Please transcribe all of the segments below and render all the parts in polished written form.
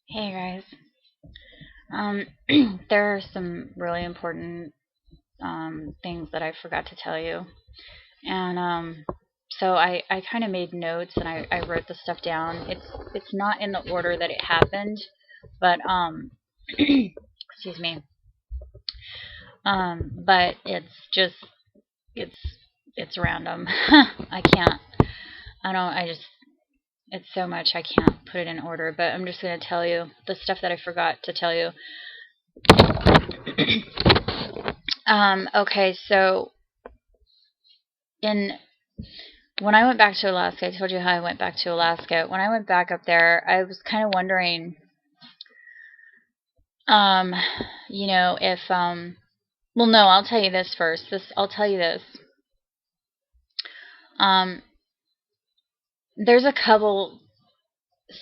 Hey guys. Um, there are some really important things that I forgot to tell you, and so I kind of made notes and I wrote the stuff down. It's not in the order that it happened, but excuse me. But it's it's random. I can't. I don't. I just. It's so much I can't put it in order. But I'm just gonna tell you the stuff that I forgot to tell you. Okay, so in when I went back to Alaska, I told you how I went back to Alaska. When I went back up there, I was kind of wondering, um, if well, no, I'll tell you this first. I'll tell you this. Um, there's a couple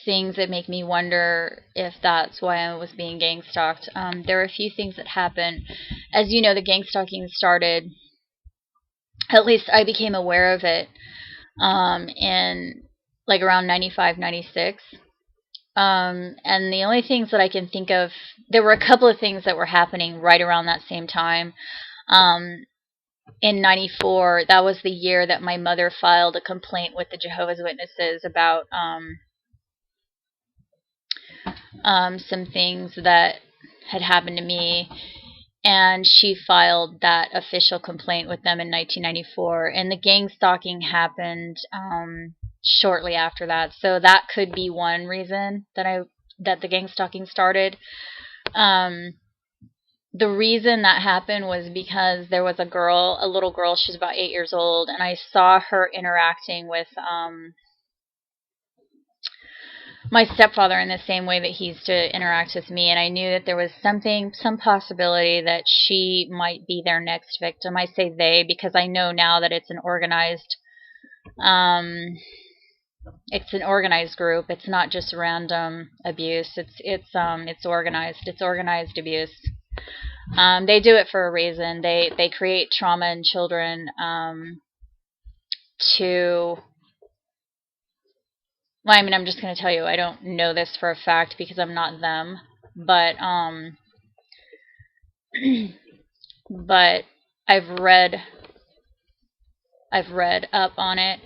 things that make me wonder if that's why I was being gang stalked. There are a few things that happened. As you know, the gang stalking started. At least I became aware of it in like around 95, 96. And the only things that I can think of, there were a couple of things that were happening right around that same time. In 94, that was the year that my mother filed a complaint with the Jehovah's Witnesses about some things that had happened to me. And she filed that official complaint with them in 1994. And the gang stalking happened shortly after that. So that could be one reason that the gang stalking started. The reason that happened was because there was a little girl, she's about 8 years old, and I saw her interacting with my stepfather in the same way that he used to interact with me, and I knew that there was some possibility that she might be their next victim. I say they because I know now that it's an organized group. It's not just random abuse. It's organized. It's organized abuse. They do it for a reason. They create trauma in children to. Well, I mean, I'm just going to tell you, I don't know this for a fact because I'm not them, but but I've read up on it,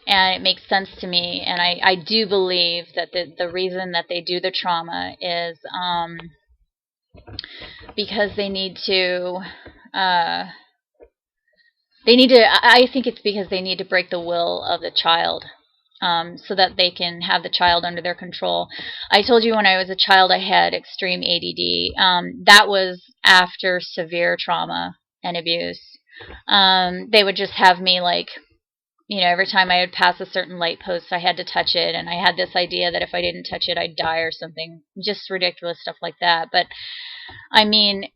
and it makes sense to me, and I do believe that the reason that they do the trauma is because they need to I think it's because they need to break the will of the child. So that they can have the child under their control. I told you when I was a child I had extreme ADD. That was after severe trauma and abuse. They would just have me every time I would pass a certain light post, I had to touch it, and I had this idea that if I didn't touch it, I'd die or something. Just ridiculous stuff like that. But, I mean,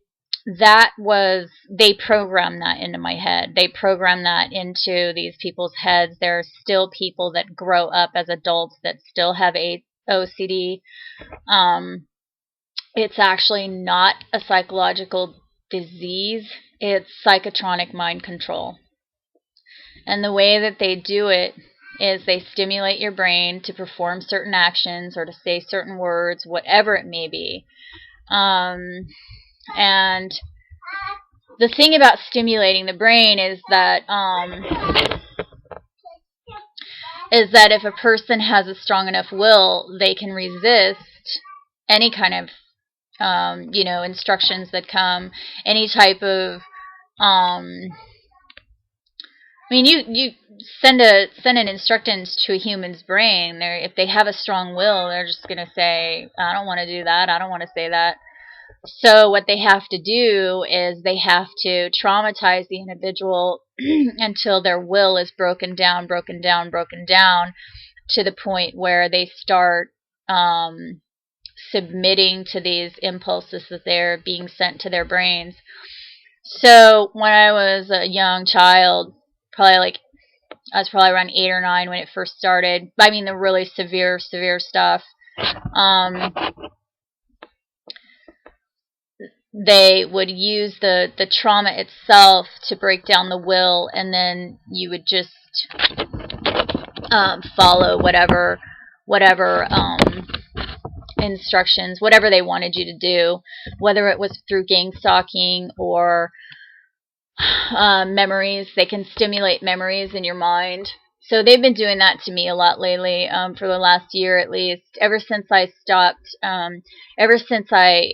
they programmed that into my head. They programmed that into these people's heads. There are still people that grow up as adults that still have OCD. It's actually not a psychological disease. It's psychotronic mind control. And the way that they do it is they stimulate your brain to perform certain actions or to say certain words, whatever it may be. And the thing about stimulating the brain is that if a person has a strong enough will, they can resist any kind of instructions that come, any type of you send an instructions to a human's brain. If they have a strong will, they're just gonna say, I don't want to do that. I don't want to say that. So what they have to do is they have to traumatize the individual until their will is broken down to the point where they start submitting to these impulses that they're being sent to their brains. So when I was a young child, I was probably around 8 or 9 when it first started. I mean, the really severe stuff. They would use the trauma itself to break down the will, and then you would just follow whatever instructions, whatever they wanted you to do, whether it was through gang stalking or memories. They can stimulate memories in your mind. So they've been doing that to me a lot lately, for the last year at least. Ever since I stopped, ever since I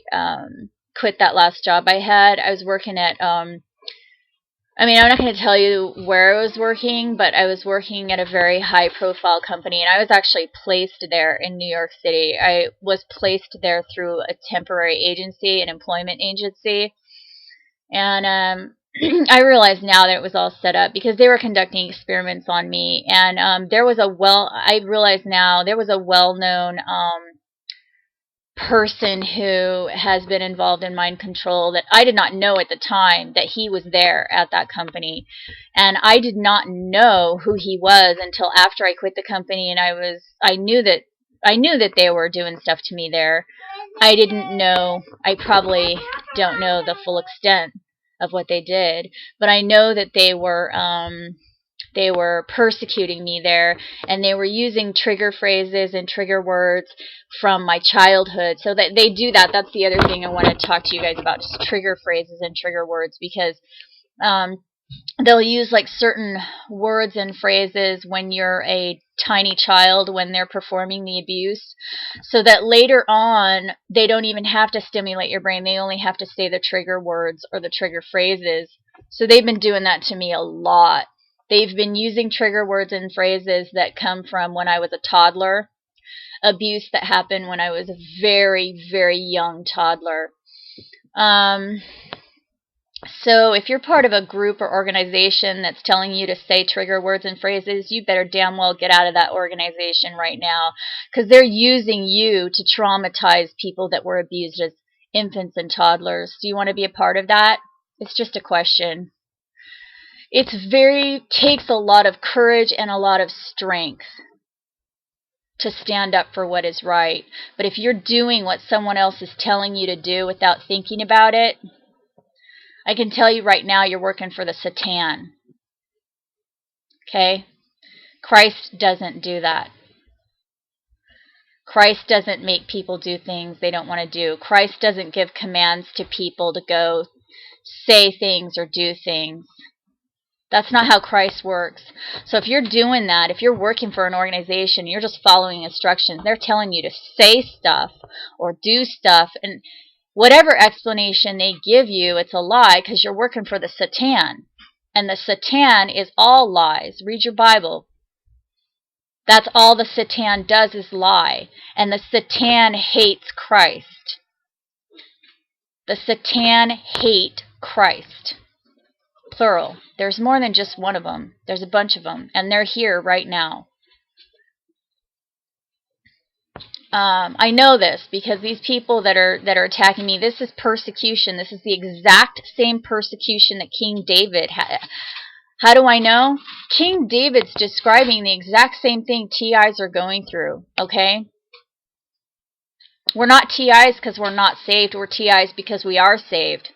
quit that last job I had, I was working at, I mean, I'm not going to tell you where I was working, but I was working at a very high-profile company, and I was actually placed there in New York City. I was placed there through a temporary agency, an employment agency, and I realize now that it was all set up because they were conducting experiments on me, and I realize now there was a well-known person who has been involved in mind control that I did not know at the time that he was there at that company. And I did not know who he was until after I quit the company, and I knew that they were doing stuff to me there. I didn't know, I probably don't know the full extent of what they did, but I know that they were persecuting me there, and they were using trigger phrases and trigger words from my childhood. So that they do that. That's the other thing I want to talk to you guys about, just trigger phrases and trigger words, because they'll use like certain words and phrases when you're a tiny child, when they're performing the abuse, so that later on they don't even have to stimulate your brain. They only have to say the trigger words or the trigger phrases. So they've been doing that to me a lot. They've been using trigger words and phrases that come from when I was a toddler, abuse that happened when I was a very, very young toddler. So if you're part of a group or organization that's telling you to say trigger words and phrases, you better damn well get out of that organization right now, because they're using you to traumatize people that were abused as infants and toddlers. Do you want to be a part of that? It's just a question. Takes a lot of courage and a lot of strength to stand up for what is right. But if you're doing what someone else is telling you to do without thinking about it, I can tell you right now, you're working for the Satan. Okay? Christ doesn't do that. Christ doesn't make people do things they don't want to do. Christ doesn't give commands to people to go say things or do things. That's not how Christ works. So if you're doing that, if you're working for an organization, you're just following instructions, they're telling you to say stuff or do stuff, and whatever explanation they give you, it's a lie, because you're working for the Satan. And the Satan is all lies. Read your Bible. That's all the Satan does, is lie. And the Satan hates Christ. The Satan hate Christ. Plural. There's more than just one of them. There's a bunch of them. And they're here right now. I know this because these people that are attacking me, this is persecution. This is the exact same persecution that King David had. How do I know? King David's describing the exact same thing TIs are going through, okay? We're not TIs because we're not saved. We're TIs because we are saved.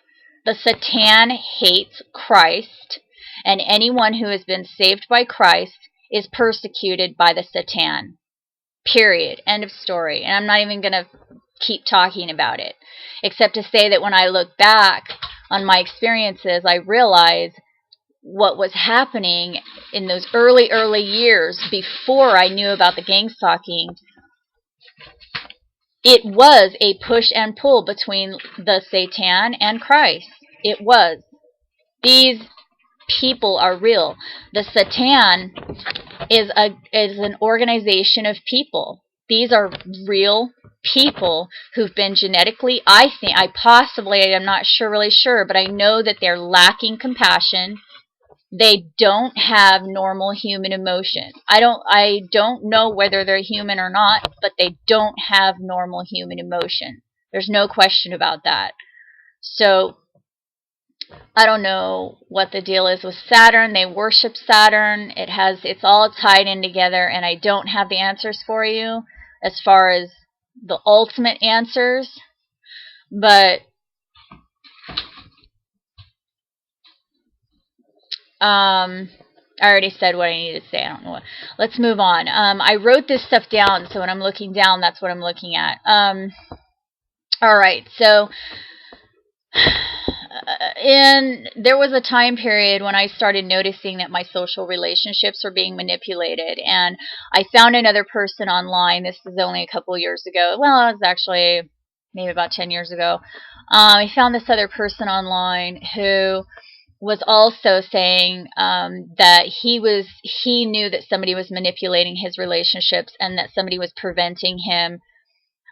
The Satan hates Christ, and anyone who has been saved by Christ is persecuted by the Satan. Period. End of story. And I'm not even going to keep talking about it, except to say that when I look back on my experiences, I realize what was happening in those early years before I knew about the gang stalking. It was a push and pull between the Satan and Christ. It was. These people are real. The Satan is an organization of people. These are real people who've been genetically, I'm not really sure, but I know that they're lacking compassion. They don't have normal human emotion. I don't know whether they're human or not, but they don't have normal human emotion. There's no question about that. So I don't know what the deal is with Saturn. They worship Saturn. It's all tied in together, and I don't have the answers for you as far as the ultimate answers. But I already said what I needed to say. I don't know what. Let's move on. I wrote this stuff down, so when I'm looking down, that's what I'm looking at. All right, so and there was a time period when I started noticing that my social relationships were being manipulated, and I found another person online. This is only a couple of years ago. Well, it was actually maybe about 10 years ago. I found this other person online who was also saying that he knew that somebody was manipulating his relationships, and that somebody was preventing him,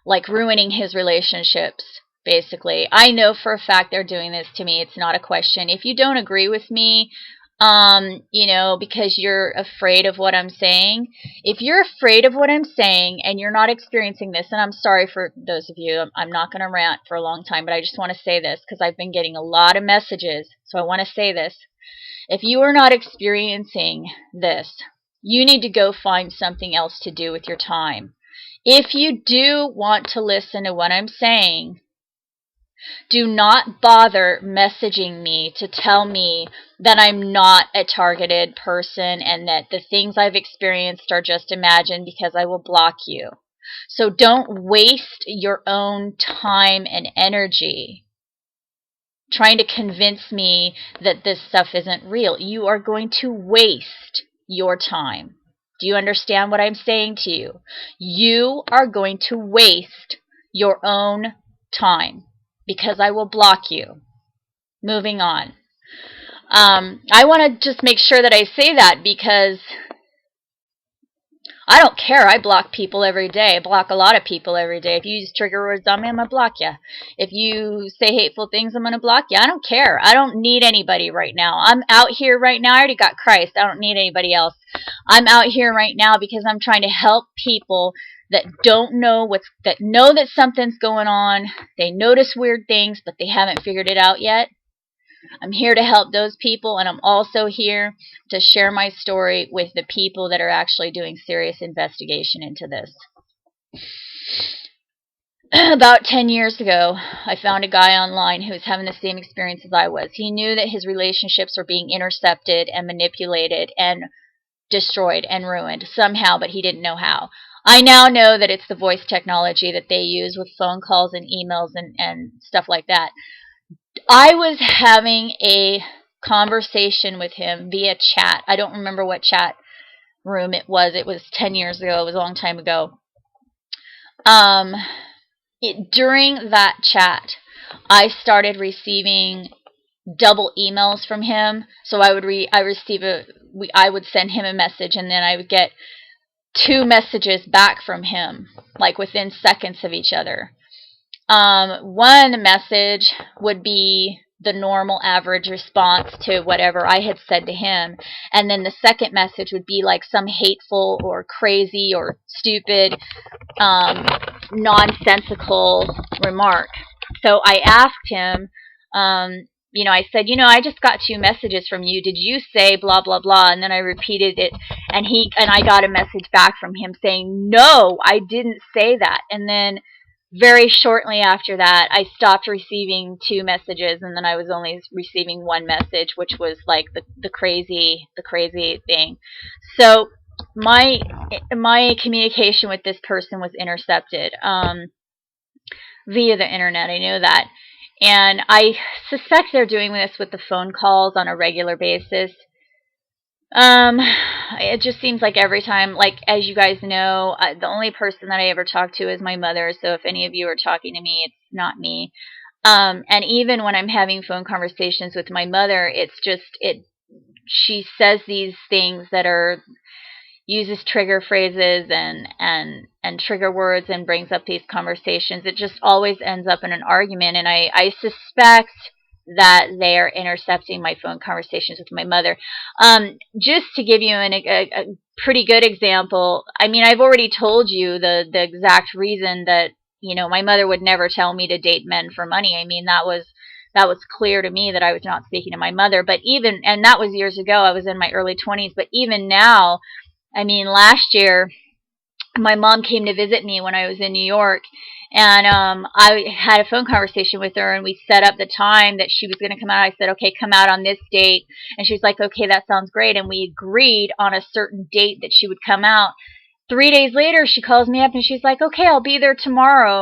like ruining his relationships. Basically, I know for a fact they're doing this to me. It's not a question. If you don't agree with me, because you're afraid of what I'm saying, if you're afraid of what I'm saying and you're not experiencing this, and I'm sorry for those of you, I'm not going to rant for a long time, but I just want to say this because I've been getting a lot of messages, so I want to say this. If you are not experiencing this, you need to go find something else to do with your time. If you do want to listen to what I'm saying, do not bother messaging me to tell me that I'm not a targeted person and that the things I've experienced are just imagined, because I will block you. So don't waste your own time and energy trying to convince me that this stuff isn't real. You are going to waste your time. Do you understand what I'm saying to you? You are going to waste your own time, because I will block you. Moving on. I want to just make sure that I say that, because I don't care. I block people every day. I block a lot of people every day. If you use trigger words on me, I'm going to block you. If you say hateful things, I'm going to block you. I don't care. I don't need anybody right now. I'm out here right now. I already got Christ. I don't need anybody else. I'm out here right now because I'm trying to help people that don't know that know that something's going on. They notice weird things, but they haven't figured it out yet. I'm here to help those people, and I'm also here to share my story with the people that are actually doing serious investigation into this. About 10 years ago, I found a guy online who was having the same experience as I was. He knew that his relationships were being intercepted and manipulated and destroyed and ruined somehow, but he didn't know how. I now know that it's the voice technology that they use with phone calls and emails and stuff like that. I was having a conversation with him via chat. I don't remember what chat room it was. It was 10 years ago. It was a long time ago. During that chat, I started receiving double emails from him. So I would send him a message, and then I would get 2 messages back from him, like within seconds of each other. One message would be the normal average response to whatever I had said to him, and then the second message would be like some hateful or crazy or stupid, nonsensical remark. So I asked him, I said, I just got 2 messages from you. Did you say blah, blah, blah? And then I repeated it, and I got a message back from him saying, no, I didn't say that. And then very shortly after that, I stopped receiving 2 messages, and then I was only receiving 1 message, which was like the crazy thing. So my communication with this person was intercepted via the internet. I know that. And I suspect they're doing this with the phone calls on a regular basis. It just seems like every time, like, as you guys know, the only person that I ever talk to is my mother. So if any of you are talking to me, it's not me. And even when I'm having phone conversations with my mother, she says these things that uses trigger phrases and trigger words and brings up these conversations. It just always ends up in an argument, and I suspect that they are intercepting my phone conversations with my mother. Just to give you a pretty good example, I mean, I've already told you the exact reason that, my mother would never tell me to date men for money. I mean, that was clear to me that I was not speaking to my mother. But and that was years ago. I was in my early 20s. But even now, I mean, last year, my mom came to visit me when I was in New York, and I had a phone conversation with her, and we set up the time that she was going to come out. I said, okay, come out on this date. And she was like, okay, that sounds great. And we agreed on a certain date that she would come out. 3 days later, she calls me up, and she's like, okay, I'll be there tomorrow.